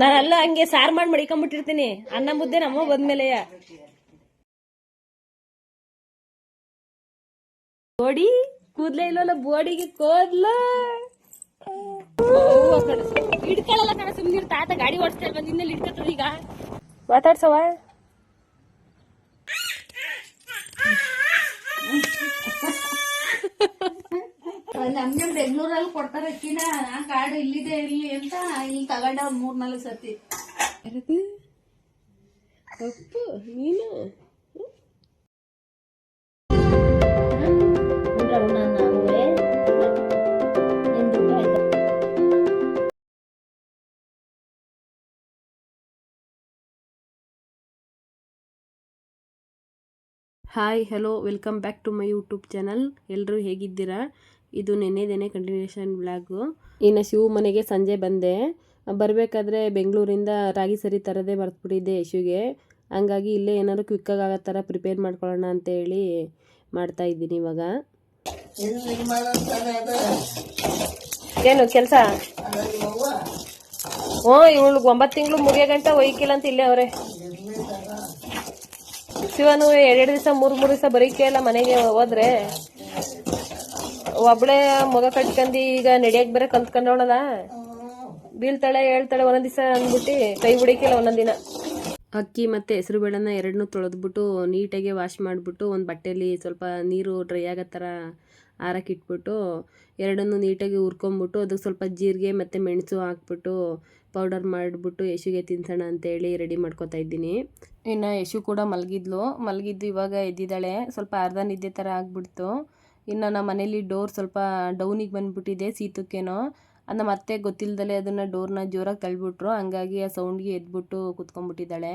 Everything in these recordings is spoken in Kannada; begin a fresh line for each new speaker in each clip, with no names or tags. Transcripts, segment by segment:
ನಾನಲ್ಲ ಹಂಗೆ ಸಾರ್ ಮಾಡಿ ಮಡಿಕೊಂಡ್ಬಿಟ್ಟಿರ್ತೀನಿ. ಅನ್ನ ಮುದ್ದೆ ನಮ್ಮ ಬಂದ್ಮೇಲೆಯ ಬೋಡಿ ಕೂದ್ಲೇ ಇಲ್ಲಲ್ಲ, ಬೋಡಿಗೆ ಕೂದ್ಲ ಹಿಡ್ಕೊಳ್ಳಲ್ಲ ಕಣ. ಸುಮ್ನಿರ್ ತಾತ ಗಾಡಿ ಓಡಿಸ್ತಾ ಬಂದ ಇನ್ನೆಲ್ಲಿ ಹಿಡ್ಕತ್ತದ ಈಗ. ಮಾತಾಡ್ಸವ.
ನಮ್ಗೆ ಬೆಂಗಳೂರಲ್ಲಿ ಕೊಡ್ತಾರೆ ಅಕ್ಕಿನ. ಕಾಡು ಇಲ್ಲಿದೆ ಇಲ್ಲಿ ಅಂತ ಇಲ್ಲಿ ತಗೊಂಡ 3-4 ಸತಿ.
ತಪ್ಪು ನೀನು hi hello welcome back to my YouTube channel. ಎಲ್ಲರೂ ಹೇಗಿದ್ದೀರಾ? ಇದು ನೆನ್ನೆದೇನೆ ಕಂಟಿನ್ಯೂಷನ್ ವ್ಲಾಗು. ಇನ್ನು ಶಿವ ಮನೆಗೆ ಸಂಜೆ ಬಂದೆ. ಬರಬೇಕಾದ್ರೆ ಬೆಂಗಳೂರಿಂದ ರಾಗಿ ಸರಿ ತರದೇ ಮರ್ತ್ಬಿಟ್ಟಿದ್ದೆ ಯಶುಗೆ. ಹಂಗಾಗಿ ಇಲ್ಲೇ ಏನಾದ್ರು ಕ್ವಿಕ್ಕಾಗಿ ಆಗೋ ಥರ ಪ್ರಿಪೇರ್ ಮಾಡ್ಕೊಳ್ಳೋಣ ಅಂತ ಹೇಳಿ ಮಾಡ್ತಾ ಇದ್ದೀನಿ ಇವಾಗ. ಏನು ಕೆಲಸ? ಇವಳಿಗೆ 9 ತಿಂಗಳು ಮುಗಿಯೋ ಗಂಟ ಒಯ್ಕಿಲ್ಲ ಅಂತ ಇಲ್ಲೇ ಅವರೇ. ಶಿವನು 2 ದಿವಸ 3 ದಿವಸ ಬರೀಕೆ ಎಲ್ಲ ಮನೆಗೆ ಹೋದ್ರೆ ಒಬ್ಳೆ ಮಗ ಕಟ್ಕಂಡು ಈಗ ನಡೆಯಕ್ ಬೇರೆ ಕಲ್ತ್ಕೊಂಡವಳದ. ಬೀಳ್ತಾಳೆ ಹೇಳ್ತಾಳೆ ಒಂದೊಂದ್ ದಿವಸ ಅಂದ್ಬಿಟ್ಟು ಕೈ ಬಿಡಿಕಿಲ್ಲ ಒಂದೊಂದ್ ದಿನ. ಅಕ್ಕಿ ಮತ್ತೆ ಹೆಸರು ಬೇಳೆನ 2 ತೊಳೆದ್ಬಿಟ್ಟು ನೀಟಾಗಿ ವಾಶ್ ಮಾಡಿಬಿಟ್ಟು ಒಂದು ಬಟ್ಟೆಯಲ್ಲಿ ಸ್ವಲ್ಪ ನೀರು ಡ್ರೈ ಆಗೋ ಥರ ಆರಕ್ಕಿಟ್ಬಿಟ್ಟು 2 ನೀಟಾಗಿ ಹುರ್ಕೊಂಬಿಟ್ಟು ಅದಕ್ಕೆ ಸ್ವಲ್ಪ ಜೀರಿಗೆ ಮತ್ತು ಮೆಣಸು ಹಾಕ್ಬಿಟ್ಟು ಪೌಡರ್ ಮಾಡಿಬಿಟ್ಟು ಯಶುಗೆ ತಿನ್ಸೋಣ ಅಂತೇಳಿ ರೆಡಿ ಮಾಡ್ಕೊತಾ ಇದ್ದೀನಿ. ಇನ್ನು ಯಶು ಕೂಡ ಮಲಗಿದ್ದು ಇವಾಗ ಎದ್ದಿದ್ದಾಳೆ. ಸ್ವಲ್ಪ ಅರ್ಧ ನಿದ್ದೆ ಥರ ಆಗ್ಬಿಡ್ತು. ಇನ್ನು ನಮ್ಮ ಮನೇಲಿ ಡೋರ್ ಸ್ವಲ್ಪ ಡೌನಿಗೆ ಬಂದ್ಬಿಟ್ಟಿದೆ ಸೀತಕ್ಕೇನೋ. ನಮ್ಮ ಅತ್ತೆ ಗೊತ್ತಿಲ್ದಲೆ ಅದನ್ನು ಡೋರ್ನ ಜೋರಾಗಿ ತಳ್ಳಿಬಿಟ್ರು. ಹಂಗಾಗಿ ಆ ಸೌಂಡ್ಗೆ ಎದ್ಬಿಟ್ಟು ಕುತ್ಕೊಂಡ್ಬಿಟ್ಟಿದ್ದಾಳೆ.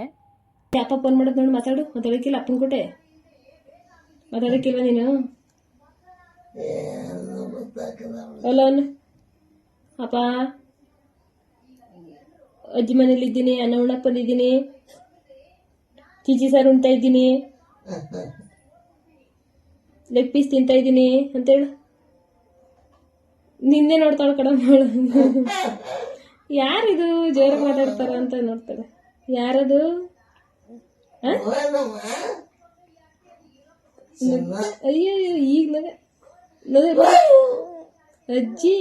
ಅಪ್ಪ ಫೋನ್ ಮಾಡೋದು ನೋಡಿ, ಮಾತಾಡೋಕ್ಕಿಲ್ಲ ಅಪ್ಪನ ಕೊಟ್ಟೆ ಮಾತಾಡೋಕ್ಕಿಲ್ವ ನೀನು? ಅಲ್ಲ ಅಪ್ಪ, ಅಜ್ಜಿ ಮನೇಲಿ ಇದ್ದೀನಿ, ಅನ್ನ ಉಣ್ಣಕ್ಕೆ ಬಂದಿದ್ದೀನಿ, ಚೀಚಿ ಸಾರು ಉಣ್ತಾ ಇದ್ದೀನಿ, ಲೆಗ್ ಪೀಸ್ ತಿಂತಾ ಇದ್ದೀನಿ ಅಂತೇಳು. ನಿನ್ನೆ ನೋಡ್ತಾಳೆ ಕಡ. ಯಾರಿದು ಜೋರಾಗಿ ಮಾತಾಡ್ತಾರ ಅಂತ ನೋಡ್ತಾಳೆ. ಯಾರದು? ಅಯ್ಯೋ ಈಗ ಅಜ್ಜಿ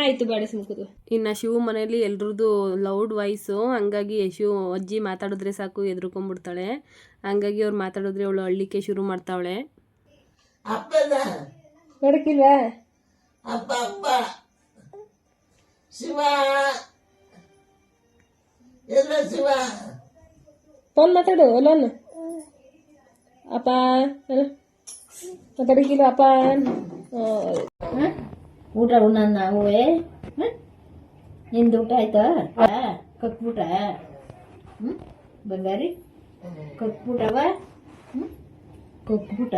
ಆಯ್ತು ಬಾಡಿ ಸುಮ್ಕುದು. ಇನ್ನು ಶಿವ ಮನೇಲಿ ಎಲ್ರದ್ದು ಲೌಡ್ ವಾಯ್ಸು. ಹಂಗಾಗಿ ಯಶು ಅಜ್ಜಿ ಮಾತಾಡಿದ್ರೆ ಸಾಕು ಎದ್ರುಕೊಂಡ್ಬಿಡ್ತಾಳೆ. ಹಂಗಾಗಿ ಅವ್ರು ಮಾತಾಡಿದ್ರೆ ಅವಳು ಅಳ್ಳಿಕ್ಕೆ ಶುರು ಮಾಡ್ತಾವಳೆ. ನೋಡಕ್ಕಿಲ್ವಾ? ಫೋನ್ ಮಾತಾಡು ಅಲ್ಲೋನ್. ಅಪ್ಪ ಮಾತಾಡಕ್ಕಿಲ್ಲ ಅಪ್ಪ.
ಊಟ ಉಣ್ಣ ನಾವೇ. ನಿಂದು ಊಟ ಆಯ್ತಾ? ಕಕ್ಬಿಟ ಬಂಗಾರಿ, ಕಕ್ಬಿಟವ ಕಕ್ಬಿಟ.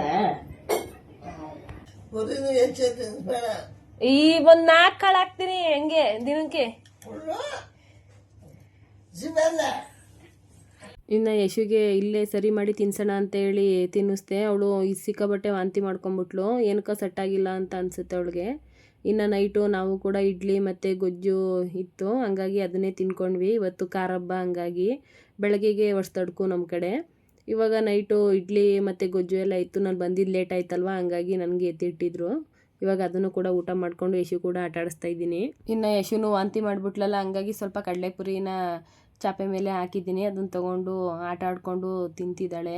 ಈ 4 ಕಾಳು ಹಾಕ್ತೀನಿ ಹೆಂಗೆ ದಿನಕ್ಕೆ. ಇನ್ನು ಯಶುಗೆ ಇಲ್ಲೇ ಸರಿ ಮಾಡಿ ತಿನ್ಸೋಣ ಅಂತೇಳಿ ತಿನ್ನಿಸ್ದೆ. ಅವಳು ಸಿಕ್ಕಾಬಟ್ಟೆ ವಾಂತಿ ಮಾಡ್ಕೊಂಬಿಟ್ಲು. ಏನಕ್ಕ ಸೆಟ್ ಆಗಿಲ್ಲ ಅಂತ ಅನಿಸುತ್ತೆ ಅವಳಿಗೆ. ಇನ್ನು ನೈಟು ನಾವು ಕೂಡ ಇಡ್ಲಿ ಮತ್ತು ಗೊಜ್ಜು ಇತ್ತು, ಹಂಗಾಗಿ ಅದನ್ನೇ ತಿನ್ಕೊಂಡ್ವಿ. ಇವತ್ತು ಖಾರ ಹಬ್ಬ, ಹಂಗಾಗಿ ಬೆಳಗ್ಗೆಗೆ ತಡ್ಕು ನಮ್ಮ ಕಡೆ. ಇವಾಗ ನೈಟು ಇಡ್ಲಿ ಮತ್ತು ಗೊಜ್ಜು ಎಲ್ಲ ಇತ್ತು. ನಾನು ಬಂದಿದ್ದು ಲೇಟ್ ಆಯ್ತಲ್ವ, ಹಂಗಾಗಿ ನನಗೆ ಎತ್ತಿಟ್ಟಿದ್ರು. ಇವಾಗ ಅದನ್ನು ಕೂಡ ಊಟ ಮಾಡಿಕೊಂಡು ಯಶು ಕೂಡ ಆಟ ಆಡಿಸ್ತಾ ಇದ್ದೀನಿ. ಇನ್ನು ಯಶುನು ವಾಂತಿ ಮಾಡಿಬಿಟ್ಲಲ್ಲ, ಹಂಗಾಗಿ ಸ್ವಲ್ಪ ಕಡಲೆಪುರಿನ ಚಾಪೆ ಮೇಲೆ ಹಾಕಿದ್ದೀನಿ. ಅದನ್ನು ತೊಗೊಂಡು ಆಟ ಆಡ್ಕೊಂಡು ತಿಂತಿದ್ದಾಳೆ.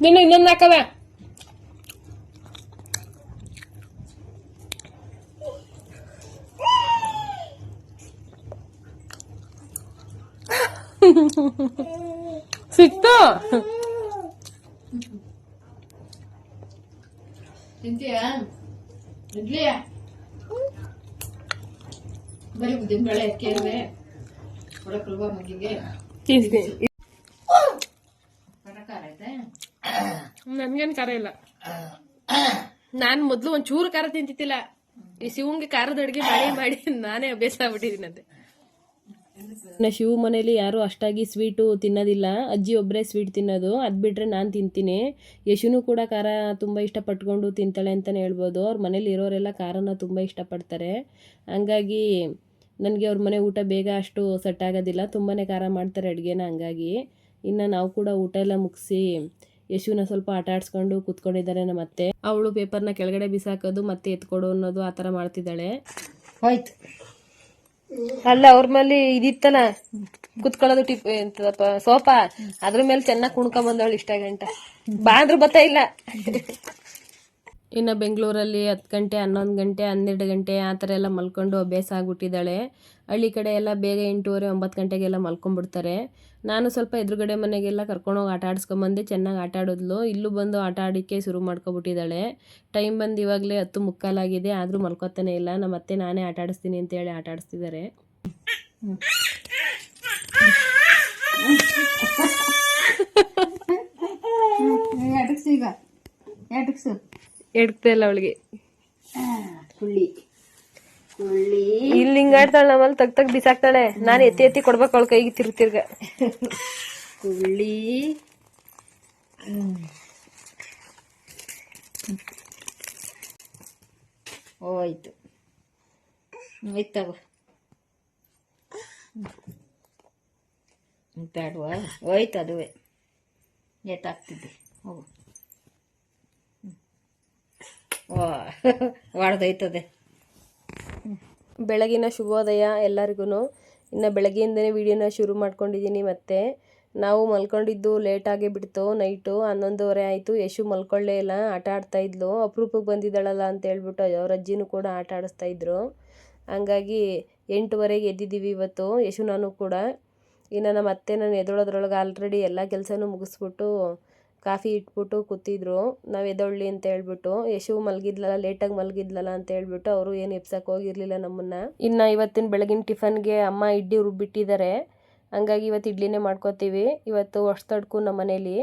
ಇನ್ನೊಂದು ಹಾಕವ. ಸಿಕ್ತು
ತಿಂತೀಯಾ? ಇಡ್ಲಿಯಾ? ಬರೀ ಉದ್ದಿನಬೇಳೆ ಕೇಳಿದೆ ಕೊಡಕ್ಲ್ವಾ ಮಗಿಗೆ? ಖಾರ ಐತೆ?
ನನ್ಗೇನು ಖಾರ ಇಲ್ಲ. ನಾನು ಮೊದಲು ಒಂಚೂರು ಖಾರ ತಿಂತಿದ್ದಿಲ್ಲ. ಈ ಶಿವಂಗೆ ಖಾರದ ಅಡುಗೆ ಮಾಡಿ ನಾನೇ ಅಭ್ಯಾಸ ಆಗ್ಬಿಟ್ಟಿದ್ದೀನಂತೆ. ಇನ್ನು ಶಿವ ಮನೇಲಿ ಯಾರು ಅಷ್ಟಾಗಿ ಸ್ವೀಟು ತಿನ್ನೋದಿಲ್ಲ, ಅಜ್ಜಿ ಒಬ್ಬರೇ ಸ್ವೀಟ್ ತಿನ್ನೋದು. ಅದು ಬಿಟ್ಟರೆ ನಾನು ತಿಂತೀನಿ. ಯಶುನು ಕೂಡ ಖಾರ ತುಂಬ ಇಷ್ಟಪಟ್ಕೊಂಡು ತಿಂತಾಳೆ ಅಂತಲೇ ಹೇಳ್ಬೋದು. ಅವ್ರ ಮನೇಲಿ ಇರೋರೆಲ್ಲ ಖಾರನ ತುಂಬ ಇಷ್ಟಪಡ್ತಾರೆ. ಹಂಗಾಗಿ ನನಗೆ ಅವ್ರ ಮನೆ ಊಟ ಬೇಗ ಅಷ್ಟು ಸೆಟ್ ಆಗೋದಿಲ್ಲ, ತುಂಬಾ ಖಾರ ಮಾಡ್ತಾರೆ ಅಡುಗೆನ. ಹಂಗಾಗಿ ಇನ್ನು ನಾವು ಕೂಡ ಊಟ ಎಲ್ಲ ಮುಗಿಸಿ ಯಶುನ ಸ್ವಲ್ಪ ಆಟ ಆಡಿಸ್ಕೊಂಡು ಕೂತ್ಕೊಂಡಿದ್ದಾರೆ ನಮ್ಮ ಅತ್ತೆ. ಅವಳು ಪೇಪರ್ನ ಕೆಳಗಡೆ ಬಿಸಾಕೋದು ಮತ್ತೆ ಎತ್ಕೊಡು ಅನ್ನೋದು ಆ ಥರ ಮಾಡ್ತಿದ್ದಾಳೆ.
ಹೋಯ್ತು.
ಅಲ್ಲ ಅವ್ರ ಮೇಲೆ ಇದಿತ್ತಲ್ಲ ಕುತ್ಕೊಳ್ಳೋದು ಎಂತದಪ್ಪ ಸೋಫಾ, ಅದ್ರ ಮೇಲೆ ಚೆನ್ನಾಗಿ ಕುಣ್ಕೊಂಬಂದವಳು ಇಷ್ಟ ಗಂಟ. ಬಾ ಅಂದ್ರೂ ಬತ್ತಾ ಇಲ್ಲ. ಇನ್ನು ಬೆಂಗಳೂರಲ್ಲಿ 10 ಗಂಟೆ 11 ಗಂಟೆ 12 ಗಂಟೆ ಆ ಥರ ಎಲ್ಲ ಮಲ್ಕೊಂಡು ಅಭ್ಯಾಸ ಆಗ್ಬಿಟ್ಟಿದ್ದಾಳೆ. ಹಳ್ಳಿ ಕಡೆ ಎಲ್ಲ ಬೇಗ 8:30 9 ಗಂಟೆಗೆಲ್ಲ ಮಲ್ಕೊಂಡ್ಬಿಡ್ತಾರೆ. ನಾನು ಸ್ವಲ್ಪ ಎದುರುಗಡೆ ಮನೆಗೆಲ್ಲ ಕರ್ಕೊಂಡೋಗಿ ಆಟ ಆಡಿಸ್ಕೊಂಬಂದೆ. ಚೆನ್ನಾಗಿ ಆಟ ಆಡಿದ್ಲು. ಇಲ್ಲೂ ಬಂದು ಆಟ ಆಡೋಕ್ಕೆ ಶುರು ಮಾಡ್ಕೊಬಿಟ್ಟಿದ್ದಾಳೆ. ಟೈಮ್ ಬಂದು ಇವಾಗಲೇ 10:45 ಆಗಿದೆ, ಆದರೂ ಮಲ್ಕೋತಾನೆ ಇಲ್ಲ. ನಮ್ಮ ಅತ್ತೆ ನಾನೇ ಆಟ ಆಡಿಸ್ತೀನಿ ಅಂತೇಳಿ ಆಟ ಆಡಿಸ್ತಿದ್ದಾರೆ. ಎಡ್ತಾ ಇಲ್ಲ ಅವಳಿಗೆ. ಇಲ್ಲಿ ಹಿಂಗಾಡ್ತಾಳೆ, ನಮ್ಮಲ್ಲಿ ತಗ್ ಬಿಸಾಕ್ತಾಳೆ. ನಾನು ಎತ್ತಿ ಎತ್ತಿ ಕೊಡ್ಬೇಕು ಅವಳ ಕೈಗೆ ತಿರ್ಗ.
ಕುಳ್ಳಿ ಹೋಯ್ತು. ಹೋಯ್ತವ ಬೇಡವ, ಹೋಯ್ತು. ಅದುವೇ ಏಟಾಗ್ತಿದ್ದೆ. ಹೋಗು. ಹೊಡೆದೈತದೆ.
ಬೆಳಗಿನ ಶುಭೋದಯ ಎಲ್ಲರಿಗೂ. ಇನ್ನು ಬೆಳಗ್ಗೆಯಿಂದನೇ ವಿಡಿಯೋನ ಶುರು ಮಾಡ್ಕೊಂಡಿದ್ದೀನಿ. ಮತ್ತೆ ನಾವು ಮಲ್ಕೊಂಡಿದ್ದು ಲೇಟಾಗಿ ಬಿಡ್ತು. ನೈಟು 11:30 ಆಯಿತು. ಯಶು ಮಲ್ಕೊಳ್ಳೇ ಇಲ್ಲ, ಆಟ ಆಡ್ತಾ ಇದ್ಲು. ಅಪರೂಪಕ್ಕೆ ಬಂದಿದ್ದಾಳಲ್ಲ ಅಂತ ಹೇಳ್ಬಿಟ್ಟು ಅವ್ರ ಅಜ್ಜಿನೂ ಕೂಡ ಆಟ ಆಡಿಸ್ತಾ ಇದ್ರು. ಹಂಗಾಗಿ 8:30ಗೆ ಎದ್ದಿದ್ದೀವಿ ಇವತ್ತು, ಯಶು ನಾನು ಕೂಡ. ಇನ್ನು ನಮ್ಮ ಅತ್ತೆ ನಾನು ಎದ್ದೊಳೋದ್ರೊಳಗೆ ಆಲ್ರೆಡಿ ಎಲ್ಲ ಕೆಲಸನೂ ಮುಗಿಸ್ಬಿಟ್ಟು ಕಾಫಿ ಇಟ್ಬಿಟ್ಟು ಕೂತಿದ್ರು. ನಾವು ಎದ್ದೊಳ್ಳಿ ಅಂತ ಹೇಳ್ಬಿಟ್ಟು. ಯಶು ಮಲಗಿದ್ಲಲ್ಲ, ಲೇಟಾಗಿ ಮಲಗಿದ್ಲಲ್ಲ ಅಂತ ಹೇಳ್ಬಿಟ್ಟು ಅವರು ಏನು ಎಬ್ಸಕ್ಕೆ ಹೋಗಿರಲಿಲ್ಲ ನಮ್ಮನ್ನು. ಇನ್ನು ಇವತ್ತಿನ ಬೆಳಗಿನ ಟಿಫನ್ಗೆ ಅಮ್ಮ ಇಡ್ಲಿ ರುಬ್ಬಿಟ್ಟಿದ್ದಾರೆ. ಹಂಗಾಗಿ ಇವತ್ತು ಇಡ್ಲಿನೇ ಮಾಡ್ಕೋತೀವಿ. ಇವತ್ತು ಹೊಸ್ತಡ್ಕು ನಮ್ಮ ಮನೇಲಿ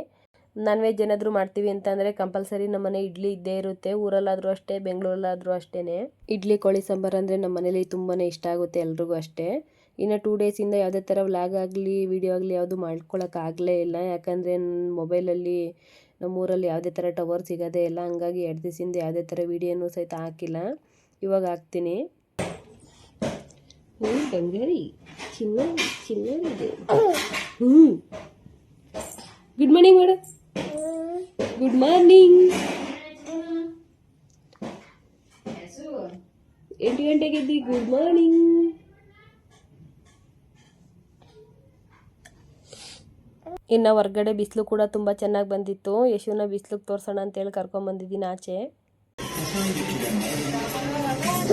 ನಾನ್ ವೆಜ್ ಏನಾದರೂ ಮಾಡ್ತೀವಿ ಅಂತಂದರೆ ಕಂಪಲ್ಸರಿ ನಮ್ಮ ಮನೆ ಇಡ್ಲಿ ಇದ್ದೇ ಇರುತ್ತೆ. ಊರಲ್ಲಾದರೂ ಅಷ್ಟೇ, ಬೆಂಗಳೂರಲ್ಲಾದರೂ ಅಷ್ಟೇ. ಇಡ್ಲಿ ಕೋಳಿ ಸಾಂಬಾರು ಅಂದರೆ ನಮ್ಮ ಮನೇಲಿ ತುಂಬಾ ಇಷ್ಟ ಆಗುತ್ತೆ ಎಲ್ರಿಗೂ ಅಷ್ಟೇ. ಇನ್ನು 2 ಡೇಸಿಂದ ಯಾವುದೇ ಥರ ವ್ಲಾಗ್ ಆಗಲಿ ವಿಡಿಯೋ ಆಗಲಿ ಯಾವುದು ಮಾಡ್ಕೊಳಕ್ಕಾಗಲೇ ಇಲ್ಲ. ಯಾಕಂದರೆ ನನ್ನ ಮೊಬೈಲಲ್ಲಿ ನಮ್ಮೂರಲ್ಲಿ ಯಾವುದೇ ಥರ ಟವರ್ ಸಿಗೋದೇ ಇಲ್ಲ. ಹಂಗಾಗಿ 2 ದಿವಸದಿಂದ ಯಾವುದೇ ಥರ ವಿಡಿಯೋನೂ ಸಹಿತ ಹಾಕಿಲ್ಲ. ಇವಾಗ ಹಾಕ್ತೀನಿ. ಬಂಗಾರಿ ಚಿನ್ನರಿದೆ. Good morning madam. Good morning. 8 ಗಂಟೆಗೆ ಎದ್ದಿ. Good morning. ಇನ್ನು ಹೊರ್ಗಡೆ ಬಿಸಿಲು ಕೂಡ ತುಂಬ ಚೆನ್ನಾಗಿ ಬಂದಿತ್ತು. ಯಶುನ ಬಿಸಿಲಿಗೆ ತೋರಿಸೋಣ ಅಂತೇಳಿ ಕರ್ಕೊಂಬಂದಿದ್ದೀನಿ ಆಚೆ.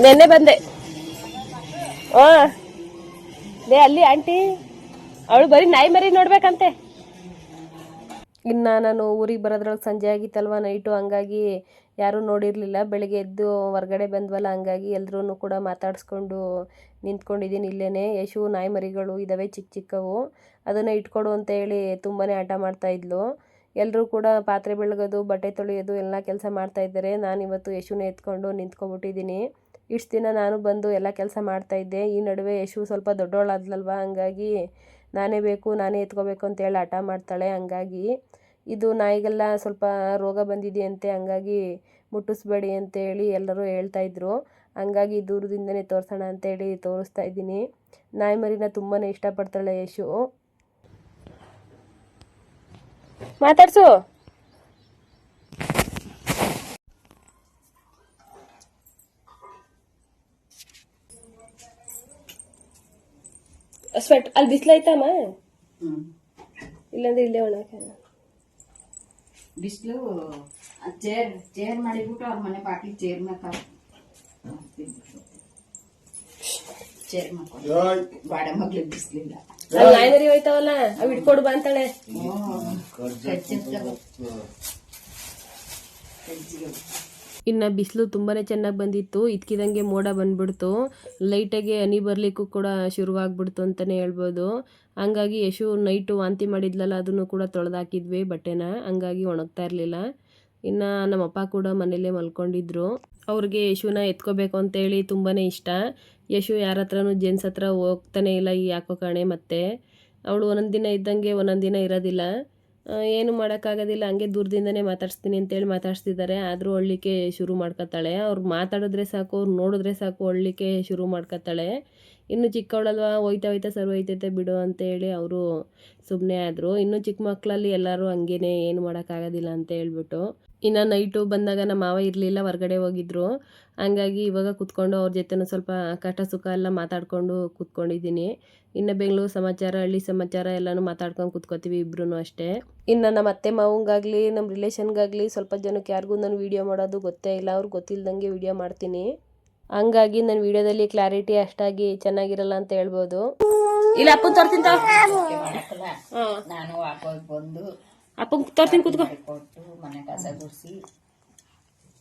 ನೆನ್ನೆ ಬಂದೆ. ಅಲ್ಲಿ ಆಂಟಿ ಅವಳು ಬರೀ ನಾಯಿ ಮರಿ ನೋಡ್ಬೇಕಂತೆ. ಇನ್ನು ನಾನು ಊರಿಗೆ ಬರೋದ್ರೊಳಗೆ ಸಂಜೆ ಆಗಿತ್ತಲ್ವ ನೈಟು. ಹಂಗಾಗಿ ಯಾರೂ ನೋಡಿರಲಿಲ್ಲ. ಬೆಳಗ್ಗೆ ಎದ್ದು ಹೊರಗಡೆ ಬಂದ್ವಲ್ಲ, ಹಂಗಾಗಿ ಎಲ್ಲರೂ ಕೂಡ ಮಾತಾಡಿಸ್ಕೊಂಡು ನಿಂತ್ಕೊಂಡಿದ್ದೀನಿ ಇಲ್ಲೇ. ಯಶು ನಾಯಿ ಮರಿಗಳು ಇದ್ದಾವೆ ಚಿಕ್ಕ ಚಿಕ್ಕವು, ಅದನ್ನು ಇಟ್ಕೊಡು ಅಂತ ಹೇಳಿ ತುಂಬಾ ಆಟ ಮಾಡ್ತಾಯಿದ್ಲು. ಎಲ್ಲರೂ ಕೂಡ ಪಾತ್ರೆ ಬೆಳಗೋದು ಬಟ್ಟೆ ತೊಳೆಯೋದು ಎಲ್ಲ ಕೆಲಸ ಮಾಡ್ತಾಯಿದ್ದಾರೆ. ನಾನಿವತ್ತು ಯಶುನ ಎತ್ಕೊಂಡು ನಿಂತ್ಕೊಬಿಟ್ಟಿದ್ದೀನಿ. ಇಷ್ಟು ದಿನ ನಾನು ಬಂದು ಎಲ್ಲ ಕೆಲಸ ಮಾಡ್ತಾಯಿದ್ದೆ. ಈ ನಡುವೆ ಯಶು ಸ್ವಲ್ಪ ದೊಡ್ಡವಳಾದ್ಲಲ್ವ, ಹಂಗಾಗಿ ನಾನೇ ಬೇಕು ನಾನೇ ಎತ್ಕೋಬೇಕು ಅಂತೇಳಿ ಹಠ ಮಾಡ್ತಾಳೆ. ಹಂಗಾಗಿ ಇದು ನಾಯಿಗೆಲ್ಲ ಸ್ವಲ್ಪ ರೋಗ ಬಂದಿದೆಯಂತೆ, ಹಂಗಾಗಿ ಮುಟ್ಟಿಸ್ಬೇಡಿ ಅಂತೇಳಿ ಎಲ್ಲರೂ ಹೇಳ್ತಾಯಿದ್ರು. ಹಂಗಾಗಿ ದೂರದಿಂದನೇ ತೋರಿಸೋಣ ಅಂತೇಳಿ ತೋರಿಸ್ತಾ ಇದ್ದೀನಿ. ನಾಯಿ ಮರಿನ ತುಂಬಾ ಇಷ್ಟಪಡ್ತಾಳೆ ಯಶು. ಮಾತಾಡ್ಸು. ಸ್ವೆಟ್ ಅಲ್ಲಿ ಬಿಸಿಲಾಯ್ತಮ್ಮ? ಇಲ್ಲಾಂದ್ರೆ ಇಲ್ಲೇ ಒಣಕ
ಬಿಸಿಲು. ಚೇರ್ ಮಾಡಿಬಿಟ್ಟು ಅವ್ರ ಮನೆ ಬಾಕಿ ಚೇರ್ ಚೇರ್ ಮಾಡ್ಕೊಂಡು ಬಾಡ ಮಗ್ಳಿಗೆ ಬಿಸ್ಲಿಲ್ಲ.
ನಾಯಿ ಮರಿ ಹೋಯ್ತಾವಲ್ಲ, ಅವ್ ಇಟ್ಕೊಡು ಬಾ ಅಂತಾಳೆ. ಇನ್ನು ಬಿಸಿಲು ತುಂಬಾ ಚೆನ್ನಾಗಿ ಬಂದಿತ್ತು. ಇದ್ಕಿದಂಗೆ ಮೋಡ ಬಂದ್ಬಿಡ್ತು. ಲೈಟಾಗಿ ಹನಿ ಬರಲಿಕ್ಕೂ ಕೂಡ ಶುರುವಾಗ್ಬಿಡ್ತು ಅಂತಲೇ ಹೇಳ್ಬೋದು. ಹಂಗಾಗಿ ಯಶು ನೈಟು ವಾಂತಿ ಮಾಡಿದ್ಲಲ್ಲ, ಅದನ್ನು ಕೂಡ ತೊಳೆದಾಕಿದ್ವಿ ಬಟ್ಟೆನ. ಹಂಗಾಗಿ ಒಣಗ್ತಾ ಇರಲಿಲ್ಲ. ಇನ್ನು ನಮ್ಮಪ್ಪ ಕೂಡ ಮನೇಲೇ ಮಲ್ಕೊಂಡಿದ್ರು. ಅವ್ರಿಗೆ ಯಶುನ ಎತ್ಕೋಬೇಕು ಅಂತೇಳಿ ತುಂಬಾ ಇಷ್ಟ. ಯಶು ಯಾರ ಹತ್ರನೂ ಜೆಂಟ್ಸ್ ಹತ್ರ ಹೋಗ್ತಾನೆ ಇಲ್ಲ ಈ ಯಾಕೋ ಕಾಣೆ. ಮತ್ತೆ ಅವಳು ಒಂದೊಂದು ದಿನ ಇದ್ದಂಗೆ ಒಂದೊಂದು ದಿನ ಇರೋದಿಲ್ಲ. ಏನು ಮಾಡೋಕ್ಕಾಗೋದಿಲ್ಲ, ಹಂಗೆ ದೂರದಿಂದನೇ ಮಾತಾಡಿಸ್ತೀನಿ ಅಂತೇಳಿ ಮಾತಾಡಿಸ್ತಿದ್ದಾರೆ. ಆದರೂ ಅಳ್ಳಿಕ್ಕೆ ಶುರು ಮಾಡ್ಕೊತಾಳೆ. ಅವ್ರು ಮಾತಾಡಿದ್ರೆ ಸಾಕು, ಅವ್ರು ನೋಡಿದ್ರೆ ಸಾಕು ಅಳ್ಳಿಕ್ಕೆ ಶುರು ಮಾಡ್ಕೊತಾಳೆ. ಇನ್ನು ಚಿಕ್ಕವಳಲ್ವ, ಹೋಯ್ತಾ ಹೋಯ್ತಾ ಸರಿ ಹೋಯ್ತೈತೆ ಬಿಡು ಅಂತೇಳಿ ಅವರು ಸುಮ್ಮನೆ ಆದರು. ಇನ್ನು ಚಿಕ್ಕ ಮಕ್ಕಳಲ್ಲಿ ಎಲ್ಲರೂ ಹಂಗೇನೆ, ಏನು ಮಾಡೋಕ್ಕಾಗೋದಿಲ್ಲ ಅಂತ ಹೇಳ್ಬಿಟ್ಟು. ಇನ್ನು ನೈಟು ಬಂದಾಗ ನಮ್ಮ ಮಾವ ಇರಲಿಲ್ಲ, ಹೊರಗಡೆ ಹೋಗಿದ್ರು. ಹಂಗಾಗಿ ಇವಾಗ ಕೂತ್ಕೊಂಡು ಅವ್ರ ಜೊತೆನೂ ಸ್ವಲ್ಪ ಕಷ್ಟ ಸುಖ ಎಲ್ಲ ಮಾತಾಡಿಕೊಂಡು ಕೂತ್ಕೊಂಡಿದ್ದೀನಿ. ಇನ್ನು ಬೆಂಗಳೂರು ಸಮಾಚಾರ, ಹಳ್ಳಿ ಸಮಾಚಾರ ಎಲ್ಲನೂ ಮಾತಾಡ್ಕೊಂಡು ಕೂತ್ಕೋತೀವಿ ಇಬ್ರು ಅಷ್ಟೇ. ಇನ್ನು ನಮ್ಮ ಅತ್ತೆ ಮಾವಂಗಾಗಲಿ ನಮ್ಮ ರಿಲೇಷನ್ಗಾಗಲಿ ಸ್ವಲ್ಪ ಜನಕ್ಕೆ ಯಾರಿಗೂ ನಾನು ವೀಡಿಯೋ ಮಾಡೋದು ಗೊತ್ತೇ ಇಲ್ಲ. ಅವ್ರಿಗೆ ಗೊತ್ತಿಲ್ದಂಗೆ ವೀಡಿಯೋ ಮಾಡ್ತೀನಿ. ಹಂಗಾಗಿ ನನ್ನ ವೀಡಿಯೋದಲ್ಲಿ ಕ್ಲಾರಿಟಿ ಅಷ್ಟಾಗಿ ಚೆನ್ನಾಗಿರಲ್ಲ ಅಂತ ಹೇಳ್ಬೋದು. ಇಲ್ಲ ಅಪ್ಪನ ತೋರ್ತೀನಿ,
ನಾನು ಹಾಕೋದು ಬಂದು
ಅಪ್ಪನ ತೋರ್ತೀನಿ ಕೂತ್ಕೊ.
ಕೊಟ್ಟು ಮನೆ ಕಸ ಗುಡಿಸಿ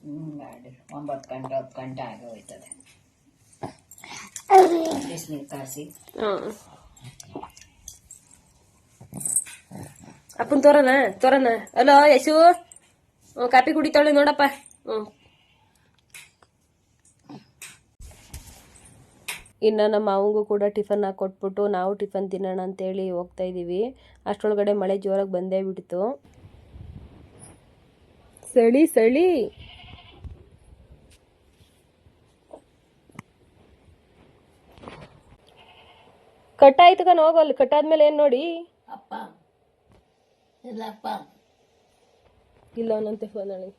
9 ಗಂಟೆ 10 ಗಂಟೆ ಆಗಿ ಹೋಯ್ತದೆ. ಬಿಸಿನೀರು ಕಾಯಿಸಿ
ಅಪ್ಪನ ತೋರಣ. ಅಲೋ ಯಶು, ಕಾಪಿ ಕುಡಿತಾಳೆ ನೋಡಪ್ಪ. ಇನ್ನು ನಮ್ಮ ಮಾವಂಗೂ ಕೂಡ ಟಿಫನ್ ಹಾಕ್ಕೊಟ್ಬಿಟ್ಟು ನಾವು ಟಿಫನ್ ತಿನ್ನೋಣ ಅಂತೇಳಿ ಹೋಗ್ತಾ ಇದ್ದೀವಿ. ಅಷ್ಟರೊಳಗಡೆ ಮಳೆ ಜೋರಾಗಿ ಬಂದೇ ಬಿಡ್ತು. ಚಳಿ ಕಟ್ಟಾಯ್ತು ಕಣ, ಹೋಗಲ್ಲಿ ಕಟ್ಟಾದ್ಮೇಲೆ ಏನು ನೋಡಿ
ಅಪ್ಪ ಇಲ್ಲಪ್ಪ
ಇಲ್ಲ ಅನ್ನಂತೆ ಫೋನ್ ನನಗೆ.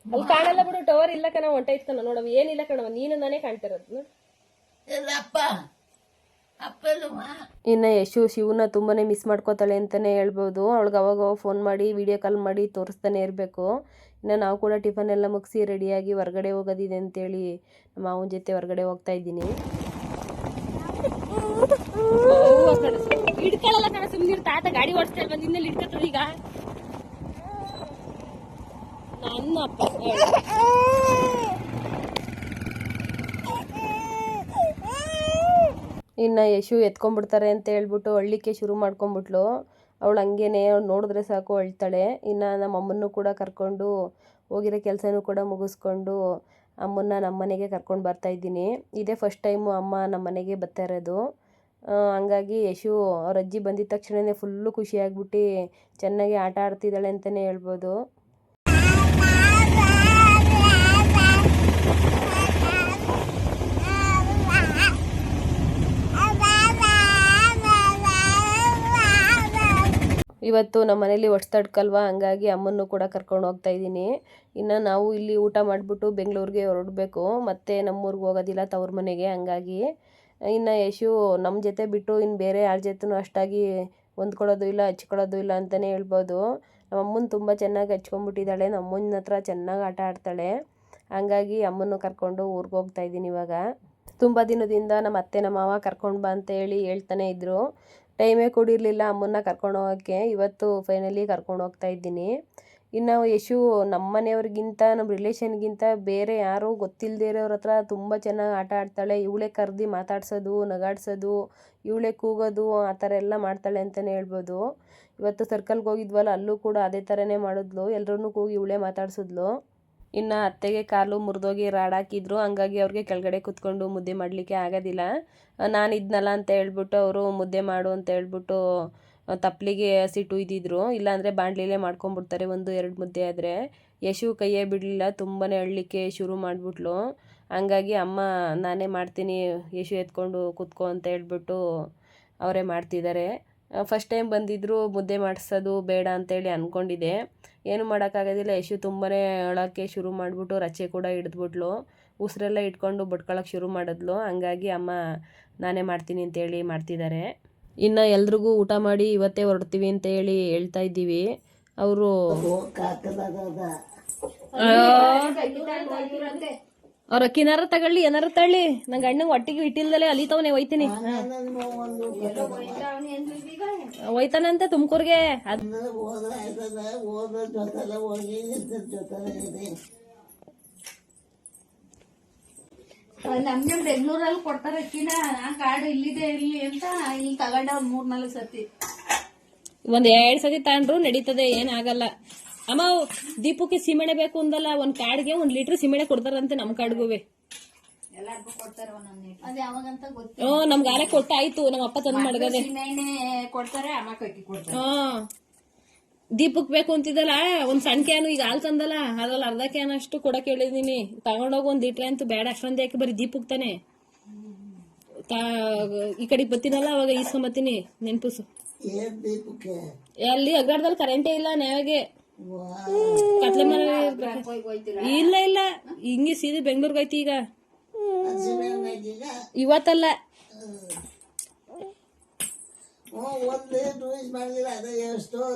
ಅಲ್ಲಿ ಕಾಣಲ್ಲ ಬಿಡು, ಟವರ್ ಇಲ್ಲ ಕಣ, ಹೊಂಟೈತ್ ಕಣ ನೋಡವ. ಏನಿಲ್ಲ ಕಣವ, ನೀನು ನಾನೇ ಕಾಣ್ತಿರೋದು. ಇನ್ನು ಯಶು ಶಿವನ ತುಂಬಾನೇ ಮಿಸ್ ಮಾಡ್ಕೋತಾಳೆ ಅಂತಾನೆ ಹೇಳ್ಬೋದು. ಅವಳಿಗೆ ಅವಾಗ ಫೋನ್ ಮಾಡಿ ವಿಡಿಯೋ ಕಾಲ್ ಮಾಡಿ ತೋರಿಸ್ತಾನೆ ಇರಬೇಕು. ಇನ್ನು ನಾವು ಕೂಡ ಟಿಫನ್ ಎಲ್ಲ ಮುಗಿಸಿ ರೆಡಿಯಾಗಿ ಹೊರಗಡೆ ಹೋಗೋದಿದೆ ಅಂತೇಳಿ ನಮ್ಮ ಮಾವನ ಜೊತೆ ಹೊರಗಡೆ ಹೋಗ್ತಾ ಇದ್ದೀನಿ. ಹಿಡ್ಕೊಳ್ಳಲ್ಲ ಕಣ, ಸುಮ್ಮನೆ ತಾತ ಗಾಡಿ ಓಡಿಸ್ತಾ ಇಲ್ವ, ನಿನ್ನೆಲ್ಲಿ ಹಿಡ್ಕೊತಾರೆ ಈಗ ನನ್ನ ಅಪ್ಪ. ಇನ್ನು ಯಶು ಎತ್ಕೊಂಡ್ಬಿಡ್ತಾರೆ ಅಂತ ಹೇಳ್ಬಿಟ್ಟು ಅಳ್ಳಿಕ್ಕೆ ಶುರು ಮಾಡ್ಕೊಂಬಿಟ್ಲು. ಅವಳು ಹಂಗೇನೆ, ಅವ್ಳು ನೋಡಿದ್ರೆ ಸಾಕು ಅಳ್ತಾಳೆ. ಇನ್ನು ನಮ್ಮ ಅಮ್ಮನ್ನು ಕೂಡ ಕರ್ಕೊಂಡು ಹೋಗಿರೋ ಕೆಲಸನೂ ಕೂಡ ಮುಗಿಸ್ಕೊಂಡು ಅಮ್ಮನ್ನ ನಮ್ಮ ಮನೆಗೆ ಕರ್ಕೊಂಡು ಬರ್ತಾಯಿದ್ದೀನಿ. ಇದೇ ಫಸ್ಟ್ ಟೈಮು ಅಮ್ಮ ನಮ್ಮ ಮನೆಗೆ ಬರ್ತಾ ಇರೋದು. ಹಂಗಾಗಿ ಯಶು ಅವ್ರ ಅಜ್ಜಿ ಬಂದಿದ್ದ ತಕ್ಷಣವೇ ಫುಲ್ಲು ಖುಷಿಯಾಗ್ಬಿಟ್ಟು ಚೆನ್ನಾಗಿ ಆಟ ಆಡ್ತಿದ್ದಾಳೆ ಅಂತಲೇ ಹೇಳ್ಬೋದು. ಇವತ್ತು ನಮ್ಮ ಮನೇಲಿ ಒಡ್ಸ್ತಡ್ಕಲ್ವ, ಹಂಗಾಗಿ ಅಮ್ಮನ್ನು ಕೂಡ ಕರ್ಕೊಂಡು ಹೋಗ್ತಾ ಇದ್ದೀನಿ. ಇನ್ನು ನಾವು ಇಲ್ಲಿ ಊಟ ಮಾಡಿಬಿಟ್ಟು ಬೆಂಗಳೂರಿಗೆ ಹೊರಡಬೇಕು. ಮತ್ತೆ ನಮ್ಮೂರಿಗೆ ಹೋಗೋದಿಲ್ಲ, ತವ್ರ ಮನೆಗೆ. ಹಂಗಾಗಿ ಇನ್ನು ಯಶು ನಮ್ಮ ಜೊತೆ ಬಿಟ್ಟು ಇನ್ನು ಬೇರೆ ಯಾರ ಜೊತೆನೂ ಅಷ್ಟಾಗಿ ಹೊಂದ್ಕೊಳ್ಳೋದು ಇಲ್ಲ, ಹಚ್ಕೊಳ್ಳೋದು ಇಲ್ಲ ಅಂತಲೇ ಹೇಳ್ಬೋದು. ನಮ್ಮ ಅಮ್ಮನ ತುಂಬ ಚೆನ್ನಾಗಿ ಹಚ್ಕೊಂಡ್ಬಿಟ್ಟಿದ್ದಾಳೆ. ನಮ್ಮ ಅಮ್ಮನ ಹತ್ರ ಚೆನ್ನಾಗಿ ಆಟ ಆಡ್ತಾಳೆ. ಹಂಗಾಗಿ ಅಮ್ಮನ್ನು ಕರ್ಕೊಂಡು ಊರಿಗೆ ಹೋಗ್ತಾ ಇದ್ದೀನಿ ಇವಾಗ. ತುಂಬ ದಿನದಿಂದ ನಮ್ಮ ಅತ್ತೆ ನಮ್ಮ ಮಾವ ಕರ್ಕೊಂಡು ಬಾ ಅಂತ ಹೇಳ್ತಾನೆ ಇದ್ದರು. ಟೈಮೇ ಕೊಡಿರಲಿಲ್ಲ ಅಮ್ಮನ್ನ ಕರ್ಕೊಂಡು ಹೋಗೋಕ್ಕೆ. ಇವತ್ತು ಫೈನಲಿ ಕರ್ಕೊಂಡು ಹೋಗ್ತಾ ಇದ್ದೀನಿ. ಇನ್ನು ಯಶು ನಮ್ಮ ಮನೆಯವ್ರಿಗಿಂತ ನಮ್ಮ ರಿಲೇಷನ್ಗಿಂತ ಬೇರೆ ಯಾರೂ ಗೊತ್ತಿಲ್ಲದೇ ಇರೋರ ಹತ್ರ ತುಂಬ ಚೆನ್ನಾಗಿ ಆಟ ಆಡ್ತಾಳೆ. ಇವಳೇ ಕರೆದು ಮಾತಾಡ್ಸೋದು, ನಗಾಡ್ಸೋದು, ಇವಳೇ ಕೂಗೋದು, ಆ ಥರ ಎಲ್ಲ ಮಾಡ್ತಾಳೆ ಅಂತಲೇ ಹೇಳ್ಬೋದು. ಇವತ್ತು ಸರ್ಕಲ್ಗೆ ಹೋಗಿದ್ವಲ್ಲ, ಅಲ್ಲೂ ಕೂಡ ಅದೇ ಥರನೇ ಮಾಡಿದ್ಲು. ಎಲ್ಲರನ್ನೂ ಕೂಗಿ ಇವಳೇ ಮಾತಾಡ್ಸಿದ್ಲು. ಇನ್ನು ಅತ್ತೆಗೆ ಕಾಲು ಮುರಿದೋಗಿ ರಾಡಾಕಿದ್ರು. ಹಂಗಾಗಿ ಅವ್ರಿಗೆ ಕೆಳಗಡೆ ಕೂತ್ಕೊಂಡು ಮುದ್ದೆ ಮಾಡಲಿಕ್ಕೆ ಆಗೋದಿಲ್ಲ. ನಾನು ಇದ್ನಲ್ಲ ಅಂತ ಹೇಳ್ಬಿಟ್ಟು ಅವರು ಮುದ್ದೆ ಮಾಡು ಅಂತ ಹೇಳ್ಬಿಟ್ಟು ತಪ್ಪಲಿಗೆ ಹಸಿಟ್ಟು ಇದ್ದಿದ್ರು. ಇಲ್ಲಾಂದರೆ ಬಾಣಲಿಲೇ ಮಾಡ್ಕೊಂಬಿಡ್ತಾರೆ 1-2 ಮುದ್ದೆ ಆದರೆ. ಯಶು ಕೈಯೇ ಬಿಡಲಿಲ್ಲ, ತುಂಬಾ ಅಳ್ಳಿಕ್ಕೆ ಶುರು ಮಾಡಿಬಿಟ್ಲು. ಹಂಗಾಗಿ ಅಮ್ಮ ನಾನೇ ಮಾಡ್ತೀನಿ, ಯಶು ಎತ್ಕೊಂಡು ಕೂತ್ಕೊ ಅಂತ ಹೇಳ್ಬಿಟ್ಟು ಅವರೇ ಮಾಡ್ತಿದ್ದಾರೆ. ಫಸ್ಟ್ ಟೈಮ್ ಬಂದಿದ್ದರು, ಮುದ್ದೆ ಮಾಡಿಸೋದು ಬೇಡ ಅಂತೇಳಿ ಅಂದ್ಕೊಂಡಿದ್ದೆ. ಏನು ಮಾಡೋಕ್ಕಾಗೋದಿಲ್ಲ. ಯಶು ತುಂಬಾ ಅಳೋಕ್ಕೆ ಶುರು ಮಾಡಿಬಿಟ್ಟು ರಚ್ಚೆ ಕೂಡ ಹಿಡಿದ್ಬಿಟ್ಲು. ಉಸಿರೆಲ್ಲ ಇಟ್ಕೊಂಡು ಬಡ್ಕೊಳಕ್ಕೆ ಶುರು ಮಾಡಿದ್ಲು. ಹಂಗಾಗಿ ಅಮ್ಮ ನಾನೇ ಮಾಡ್ತೀನಿ ಅಂತೇಳಿ ಮಾಡ್ತಿದ್ದಾರೆ. ಇನ್ನು ಎಲ್ರಿಗೂ ಊಟ ಮಾಡಿ ಇವತ್ತೇ ಹೊರಡ್ತೀವಿ ಅಂತ ಹೇಳ್ತಾ ಇದ್ದೀವಿ. ಅವರು ಅವ್ರ ಅಕ್ಕಿನಾರ ತಗೊಳ್ಳಿ, ಏನಾರು ತಳ್ಳಿ, ನಂಗೆ ಅಣ್ಣಂಗೆ ಹೊಟ್ಟಿಗೆ ಇಟ್ಟಿಲ್ದಲೆ ಅಲಿತವನೇ ಒಯ್ತೀನಿ. ಒಯ್ತಾನಂತ ತುಮಕೂರ್ಗೆ.
ನಮ್ಗೆ ಬೆಂಗಳೂರಲ್ಲಿ ಕೊಡ್ತಾರೆ ಅಕ್ಕಿನ. ಆ ಕಾರ್ಡ್ ಇಲ್ಲಿದೆ ಇರ್ಲಿ ಅಂತ ಈಗ ತಗೊಂಡ 3-4 ಸತಿ.
1-2 ಸತಿ ತಗೊಂಡ್ರು ನಡೀತದೆ, ಏನಾಗಲ್ಲ. ಅಮ್ಮ ದೀಪಕ್ಕೆ ಸೀಮೆಣ್ಣೆ ಬೇಕು ಅಂದಲ್ಲ, ಒಂದ್ ಕಾರ್ಡ್ಗೆ 1 ಲೀಟರ್ ಸೀಮೆಣ್ಣೆ ಕೊಡ್ತಾರಂತೆ ನಮ್ ಕಾರ್ಡ್ಗುವೆ.
ಎಲ್ಲಾರ್ಗು ಕೊಡ್ತಾರೆ ಒಂದೊಂದು ಅದೇ ಯಾವಾಗಂತ ಗೊತ್ತಿಲ್ಲ.
ನಮ್ಗೆ ಆಲೆ ಕೊಟ್ಟಾಯ್ತು, ನಮ್ಮ ಅಪ್ಪ ತಂದ್ ಮಡಗದೆ.
ಸೀಮೆಎಣ್ಣೆ ಕೊಡ್ತಾರೆ, ಅಮ್ಮ ಕಟ್ಟಿ ಕೊಡ್ತಾರೆ.
ದೀಪಕ್ ಬೇಕು ಅಂತಿದ್ದಲ್ಲ, ಒಂದ್ ಸಣ್ಣ ಕ್ಯಾನು ಈಗ ಹಾಲ್ ತಂದಲ್ಲ, ಅದ್ರಲ್ಲಿ ಅರ್ಧ ಕ್ಯಾನ್ ಅಷ್ಟು ಕೊಡಕ್ ಹೇಳಿದೀನಿ. ತಗೊಂಡೋಗಿ 1 ಲೀಟರ್ ಅಂತೂ ಬೇಡ, ಅಷ್ಟೊಂದು ಯಾಕೆ ಬರೀ ದೀಪಕ್ ತಾನೆ. ಈ ಕಡೆ ಬತ್ತೀನಲ್ಲ ಅವಾಗ ಈಸ್ಕೊಂಬತ್ತೀನಿ, ನೆನ್ಪುಸು. ಅಲ್ಲಿ ಅಗ್ರಾಡದಲ್ಲಿ ಕರೆಂಟೇ ಇಲ್ಲ ನಾವಾಗೆ, ಕತ್ಲೆ ಮನೆ ಇಲ್ಲ ಇಲ್ಲ, ಹಿಂಗೆ ಸೀದಾ ಬೆಂಗ್ಳೂರ್ಗೆ ಹೋಯ್ತಿ ಈಗ. ಇವತ್ತಲ್ಲ,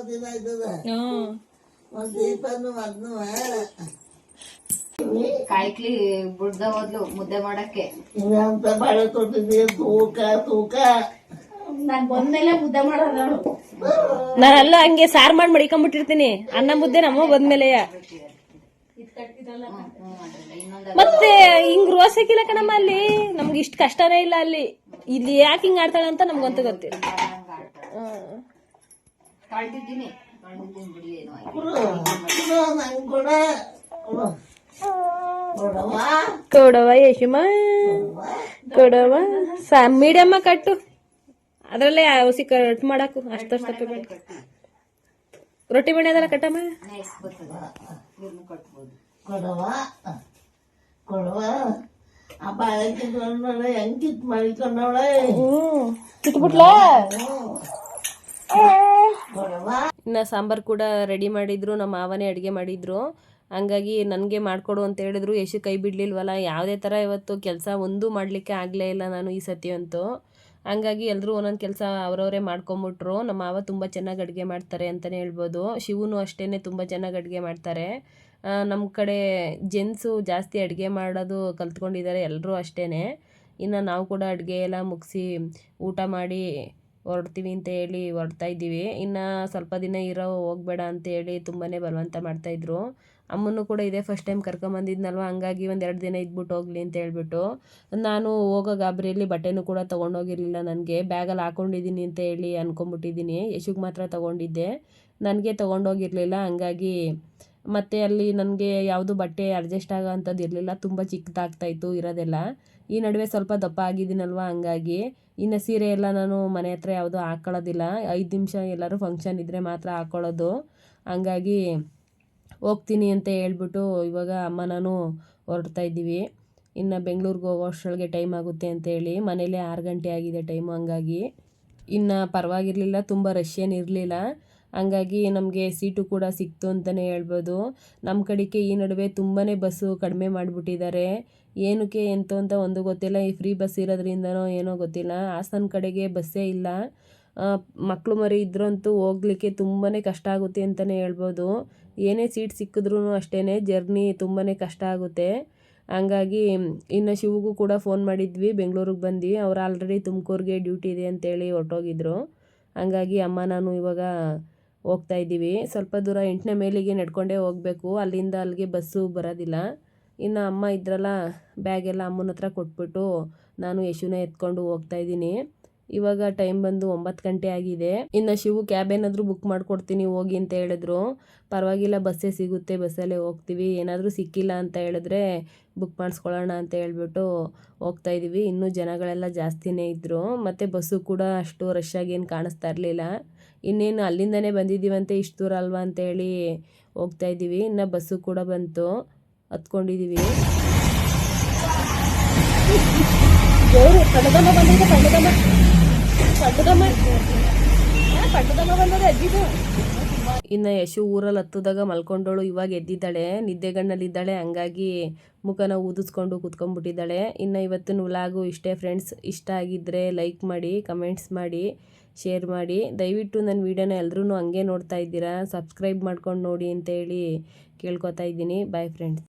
ಕಾಯ್ಕ್ಲಿ ಬುಡ್ದ ಹೋದ್ಲು ಮುದ್ದೆ ಮಾಡಕ್ಕೆ. ನಾನ್ ಬಂದ್ಮೇಲೆ ಮುದ್ದೆ ಮಾಡೋದು.
ನಾನೆಲ್ಲ ಹಂಗೆ ಸಾರ್ ಮಾಡಿ ಮಡಿಕೊಂಡ್ಬಿಟ್ಟಿರ್ತೀನಿ, ಅನ್ನ ಮುದ್ದೆ ನಮ್ಮ ಬಂದ್ಮೇಲೆ. ಮತ್ತೆ ಹಿಂಗ್ ರೋಸಕ್ಕಿಲ್ಲ ಕಣಮ್ಮ, ಅಲ್ಲಿ ನಮ್ಗೆ ಇಷ್ಟ ಕಷ್ಟನೇ ಇಲ್ಲ. ಅಲ್ಲಿ ಇಲ್ಲಿ ಯಾಕೆ ಹಿಂಗ್ ಆಡ್ತಾಳೆ ಅಂತ ನಮ್ಗಂತೂ ಗೊತ್ತಿಲ್ಲ. ಕೊಡವ ಯಶುಮ ಕೊಡವ, ಮೀಡಿಯಮ್ಮ ಕಟ್ಟು, ಅದ್ರಲ್ಲೇ ಔಸಿ ಕಟ್ ಮಾಡಾಕು. ಅಷ್ಟೇ ಬೇಡ, ರೊಟ್ಟಿ ಮಣಿ ಅದಲ್ಲ ಕಟ್ಟಮ್ಮ.
ಕೊಡವ ಕೊಡವ ಆ ಬಾಳಕಿ ಹೆಂಗ್ ಕಿತ್ ಮಾಡಿಕೊಂಡವಳೆ.
ಕಿತ್ಬಿಟ್ಲ. ಇನ್ನ ಸಾಂಬಾರ್ ಕೂಡ ರೆಡಿ ಮಾಡಿದ್ರು, ನಮ್ಮ ಮಾವನೇ ಅಡುಗೆ ಮಾಡಿದ್ರು. ಹಂಗಾಗಿ ನನಗೆ ಮಾಡಿಕೊಡು ಅಂತ ಹೇಳಿದ್ರು. ಯಶು ಕೈ ಬಿಡ್ಲಿಲ್ವಲ್ಲ, ಯಾವುದೇ ಥರ ಇವತ್ತು ಕೆಲಸ ಒಂದು ಮಾಡಲಿಕ್ಕೆ ಆಗಲೇ ಇಲ್ಲ ನಾನು ಈ ಸತಿ ಅಂತೂ. ಹಂಗಾಗಿ ಎಲ್ಲರೂ ಒಂದೊಂದು ಕೆಲಸ ಅವರವರೇ ಮಾಡ್ಕೊಂಬಿಟ್ರು. ನಮ್ಮ ಮಾವ ತುಂಬ ಚೆನ್ನಾಗಿ ಅಡುಗೆ ಮಾಡ್ತಾರೆ ಅಂತಲೇ ಹೇಳ್ಬೋದು. ಶಿವನು ಅಷ್ಟೇ ತುಂಬ ಚೆನ್ನಾಗಿ ಅಡುಗೆ ಮಾಡ್ತಾರೆ. ನಮ್ಮ ಕಡೆ ಜೆಂಟ್ಸು ಜಾಸ್ತಿ ಅಡುಗೆ ಮಾಡೋದು ಕಲ್ತ್ಕೊಂಡಿದ್ದಾರೆ ಎಲ್ಲರೂ ಅಷ್ಟೇ. ಇನ್ನು ನಾವು ಕೂಡ ಅಡುಗೆ ಎಲ್ಲ ಮುಗಿಸಿ ಊಟ ಮಾಡಿ ಹೊರಡ್ತೀವಿ ಅಂತ ಹೇಳಿ ಹೊರಡ್ತಾ ಇದ್ದೀವಿ. ಇನ್ನು ಸ್ವಲ್ಪ ದಿನ ಹೋಗಬೇಡ ಅಂತ ಹೇಳಿ ತುಂಬಾ ಬಲವಂತ ಮಾಡ್ತಾಯಿದ್ರು. ಅಮ್ಮನೂ ಕೂಡ ಇದೇ ಫಸ್ಟ್ ಟೈಮ್ ಕರ್ಕೊಂಬಂದಿದ್ನಲ್ವ, ಹಂಗಾಗಿ 1-2 ದಿನ ಇದ್ಬಿಟ್ಟು ಹೋಗ್ಲಿ ಅಂತ ಹೇಳ್ಬಿಟ್ಟು. ನಾನು ಹೋಗೋ ಗಾಬರಿಯಲ್ಲಿ ಬಟ್ಟೆನೂ ಕೂಡ ತೊಗೊಂಡೋಗಿರಲಿಲ್ಲ. ನನಗೆ ಬ್ಯಾಗಲ್ಲಿ ಹಾಕ್ಕೊಂಡಿದ್ದೀನಿ ಅಂತ ಹೇಳಿ ಅಂದ್ಕೊಂಬಿಟ್ಟಿದ್ದೀನಿ. ಯಶುಗೆ ಮಾತ್ರ ತೊಗೊಂಡಿದ್ದೆ, ನನಗೆ ತೊಗೊಂಡೋಗಿರಲಿಲ್ಲ. ಹಂಗಾಗಿ ಮತ್ತು ಅಲ್ಲಿ ನನಗೆ ಯಾವುದು ಬಟ್ಟೆ ಅಡ್ಜಸ್ಟ್ ಆಗೋ ಅಂಥದ್ದು ಇರಲಿಲ್ಲ, ತುಂಬ ಚಿಕ್ಕದಾಗ್ತಾಯಿತ್ತು ಇರೋದೆಲ್ಲ. ಈ ನಡುವೆ ಸ್ವಲ್ಪ ದಪ್ಪ ಆಗಿದ್ದೀನಲ್ವ, ಹಂಗಾಗಿ. ಇನ್ನು ಸೀರೆ ಎಲ್ಲ ನಾನು ಮನೆ ಹತ್ರ ಯಾವುದೂ ಹಾಕ್ಕೊಳ್ಳೋದಿಲ್ಲ, 5 ನಿಮಿಷ ಎಲ್ಲರೂ ಫಂಕ್ಷನ್ ಇದ್ದರೆ ಮಾತ್ರ ಹಾಕ್ಕೊಳ್ಳೋದು. ಹಂಗಾಗಿ ಹೋಗ್ತೀನಿ ಅಂತ ಹೇಳ್ಬಿಟ್ಟು ಇವಾಗ ಅಮ್ಮ ನಾನು ಹೊರಡ್ತಾ ಇದ್ದೀವಿ. ಇನ್ನು ಬೆಂಗಳೂರಿಗೆ ಹೋಗೋ ಅಷ್ಟರೊಳಗೆ ಟೈಮ್ ಆಗುತ್ತೆ ಅಂತೇಳಿ, ಮನೇಲೇ 6 ಗಂಟೆ ಆಗಿದೆ ಟೈಮು. ಹಂಗಾಗಿ ಇನ್ನು ಪರವಾಗಿರಲಿಲ್ಲ, ತುಂಬ ರಶ್ ಏನಿರಲಿಲ್ಲ. ಹಂಗಾಗಿ ನಮಗೆ ಸೀಟು ಕೂಡ ಸಿಕ್ತು ಅಂತಲೇ ಹೇಳ್ಬೋದು. ನಮ್ಮ ಕಡೆಗೆ ಈ ನಡುವೆ ತುಂಬಾ ಬಸ್ಸು ಕಡಿಮೆ ಮಾಡಿಬಿಟ್ಟಿದ್ದಾರೆ. ಏನಕ್ಕೆ ಎಂತ ಅಂತ ಒಂದು ಗೊತ್ತಿಲ್ಲ. ಈ ಫ್ರೀ ಬಸ್ ಇರೋದ್ರಿಂದನೋ ಏನೋ ಗೊತ್ತಿಲ್ಲ, ಹಾಸನ ಕಡೆಗೆ ಬಸ್ಸೇ ಇಲ್ಲ. ಮಕ್ಕಳು ಮರಿ ಇದ್ರಂತೂ ಹೋಗ್ಲಿಕ್ಕೆ ತುಂಬಾ ಕಷ್ಟ ಆಗುತ್ತೆ ಅಂತಲೇ ಹೇಳ್ಬೋದು. ಏನೇ ಸೀಟ್ ಸಿಕ್ಕಿದ್ರೂ ಅಷ್ಟೇ ಜರ್ನಿ ತುಂಬಾ ಕಷ್ಟ ಆಗುತ್ತೆ. ಹಂಗಾಗಿ ಇನ್ನು ಶಿವಗೂ ಕೂಡ ಫೋನ್ ಮಾಡಿದ್ವಿ, ಬೆಂಗಳೂರಿಗೆ ಬಂದ್ವಿ. ಅವ್ರು ಆಲ್ರೆಡಿ ತುಮಕೂರಿಗೆ ಡ್ಯೂಟಿ ಇದೆ ಅಂತೇಳಿ ಹೊರಟೋಗಿದ್ರು. ಹಂಗಾಗಿ ಅಮ್ಮ ನಾನು ಇವಾಗ ಹೋಗ್ತಾ ಇದ್ದೀವಿ. ಸ್ವಲ್ಪ ದೂರ 8ನೇ ಮೇಲಿಗೆ ನಡ್ಕೊಂಡೇ ಹೋಗಬೇಕು, ಅಲ್ಲಿಂದ ಅಲ್ಲಿಗೆ ಬಸ್ಸು ಬರೋದಿಲ್ಲ. ಇನ್ನು ಅಮ್ಮ ಇದ್ರಲ್ಲ, ಬ್ಯಾಗೆಲ್ಲ ಅಮ್ಮನ ಹತ್ರ ಕೊಟ್ಬಿಟ್ಟು ನಾನು ಯಶುನ ಎತ್ಕೊಂಡು ಹೋಗ್ತಾ ಇದ್ದೀನಿ. ಇವಾಗ ಟೈಮ್ ಬಂದು 9 ಗಂಟೆ ಆಗಿದೆ. ಇನ್ನು ಶಿವು ಕ್ಯಾಬ್ ಏನಾದರೂ ಬುಕ್ ಮಾಡಿಕೊಡ್ತೀನಿ ಹೋಗಿ ಅಂತ ಹೇಳಿದ್ರು. ಪರವಾಗಿಲ್ಲ, ಬಸ್ಸೇ ಸಿಗುತ್ತೆ, ಬಸ್ಸಲ್ಲೇ ಹೋಗ್ತೀವಿ, ಏನಾದರೂ ಸಿಕ್ಕಿಲ್ಲ ಅಂತ ಹೇಳಿದ್ರೆ ಬುಕ್ ಮಾಡಿಸ್ಕೊಳ್ಳೋಣ ಅಂತ ಹೇಳ್ಬಿಟ್ಟು ಹೋಗ್ತಾ ಇದ್ದೀವಿ. ಇನ್ನೂ ಜನಗಳೆಲ್ಲ ಜಾಸ್ತಿನೇ ಇದ್ದರು, ಮತ್ತು ಬಸ್ಸು ಕೂಡ ಅಷ್ಟು ರಶ್ ಆಗಿ ಏನು ಕಾಣಿಸ್ತಾ ಇರಲಿಲ್ಲ. ಇನ್ನೇನು ಅಲ್ಲಿಂದನೇ ಬಂದಿದ್ದೀವಂತೆ, ಇಷ್ಟು ದೂರ ಅಲ್ವಾ ಅಂತೇಳಿ ಹೋಗ್ತಾ ಇದ್ದೀವಿ. ಇನ್ನು ಬಸ್ಸು ಕೂಡ ಬಂತು, ಹತ್ಕೊಂಡಿದ್ದೀವಿ. ಇನ್ನು ಯಶು ಊರಲ್ಲಿ ಹತ್ತದಾಗ ಮಲ್ಕೊಂಡೋಳು, ಇವಾಗ ಎದ್ದಿದ್ದಾಳೆ, ನಿದ್ದೆಗಣ್ಣಲ್ಲಿದ್ದಾಳೆ. ಹಂಗಾಗಿ ಮುಖನ ಊದಿಸ್ಕೊಂಡು ಕೂತ್ಕೊಂಡ್ಬಿಟ್ಟಿದ್ದಾಳೆ. ಇನ್ನು ಇವತ್ತಿನ ವ್ಲಾಗು ಇಷ್ಟೇ ಫ್ರೆಂಡ್ಸ್. ಇಷ್ಟ ಆಗಿದ್ದರೆ ಲೈಕ್ ಮಾಡಿ, ಕಮೆಂಟ್ಸ್ ಮಾಡಿ, ಶೇರ್ ಮಾಡಿ. ದಯವಿಟ್ಟು ನನ್ನ ವೀಡಿಯೋನ ಎಲ್ಲರೂ ಹಂಗೆ ನೋಡ್ತಾ ಇದ್ದೀರಾ, ಸಬ್ಸ್ಕ್ರೈಬ್ ಮಾಡ್ಕೊಂಡು ನೋಡಿ ಅಂತೇಳಿ ಕೇಳ್ಕೊತಾ ಇದ್ದೀನಿ. Bye friends.